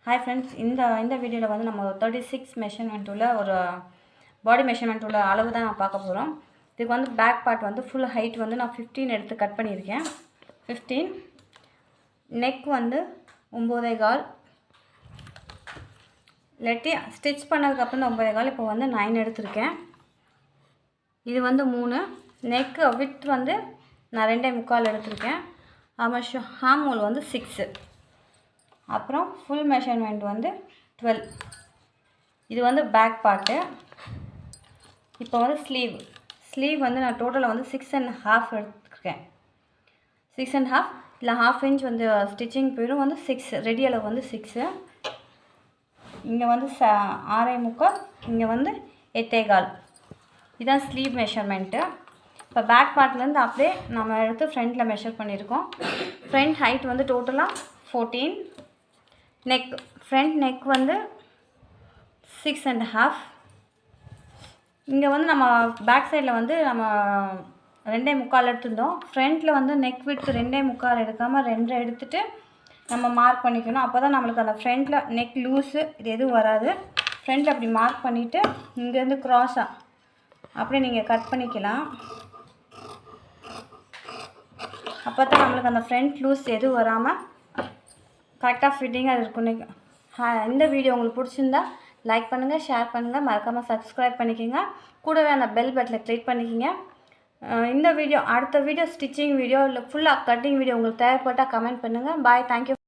Hi friends, இந்த வீடியோவில் வந்து நம்ம 36 மெஷர்மெண்ட் உள்ள ஒரு பாடி மெஷர்மெண்ட் உள்ள அளவு தான் நான் பார்க்க போகிறோம். இதுக்கு வந்து பேக் பார்ட் வந்து ஃபுல் ஹைட் வந்து நான் 15 எடுத்து கட் பண்ணியிருக்கேன். 15. நெக் வந்து 9.25. இல்லாட்டி ஸ்டிச் பண்ணதுக்கப்புறம் தான் 9.25. இப்போ வந்து 9 எடுத்திருக்கேன். இது வந்து 3. நெக்கு வித் வந்து நான் 2.25 எடுத்திருக்கேன். ஹார்ம் ஹோல் வந்து 6. அப்புறம் ஃபுல் மெஷர்மெண்ட் வந்து 12. இது வந்து பேக் பார்ட்டு. இப்போ வந்து ஸ்லீவ் வந்து நான் டோட்டலாக வந்து 6.5 எடுத்துருக்கேன். 6.5 இல்லை ½ இன்ச் வந்து ஸ்டிச்சிங் போயிடும். வந்து 6 ரெடி அளவு வந்து 6. இங்கே வந்து 6.25, இங்கே வந்து 8.25. இதுதான் ஸ்லீவ் மெஷர்மெண்ட்டு. இப்போ பேக் பார்ட்லேருந்து அப்படியே நம்ம எடுத்து ஃப்ரண்ட்டில் மெஷர் பண்ணியிருக்கோம். ஃப்ரண்ட் ஹைட் வந்து டோட்டலாக 14. நெக் ஃப்ரண்ட் நெக் வந்து 6.5. இங்கே வந்து நம்ம பேக் சைடில் வந்து நம்ம 2.25 எடுத்துருந்தோம். ஃப்ரண்ட்டில் வந்து நெக் விட்டு 2.25 எடுக்காமல் 2 எடுத்துகிட்டு நம்ம மார்க் பண்ணிக்கணும். அப்போ தான் நம்மளுக்கு அந்த ஃப்ரண்ட்டில் நெக் லூஸு இது எதுவும் வராது. ஃப்ரண்ட்டில் அப்படி மார்க் பண்ணிவிட்டு இங்கேருந்து க்ராஸாக அப்படியே நீங்கள் கட் பண்ணிக்கலாம். அப்போ தான் நம்மளுக்கு அந்த ஃப்ரண்ட் லூஸ் எதுவும் வராமல் கரெக்டாக ஃபிட்டிங்காக இருக்குன்னு. இந்த வீடியோ உங்களுக்கு பிடிச்சிருந்தா லைக் பண்ணுங்கள், ஷேர் பண்ணுங்கள், மறக்காமல் சப்ஸ்கிரைப் பண்ணிக்கோங்க. கூடவே அந்த பெல் பட்டனை கிளிக் பண்ணிக்கோங்க. இந்த வீடியோ அடுத்த வீடியோ ஸ்டிச்சிங் வீடியோ இல்லை ஃபுல்லாக கட்டிங் வீடியோ உங்களுக்கு தேவைப்பட்டால் கமெண்ட் பண்ணுங்கள். பாய், தேங்க்யூ.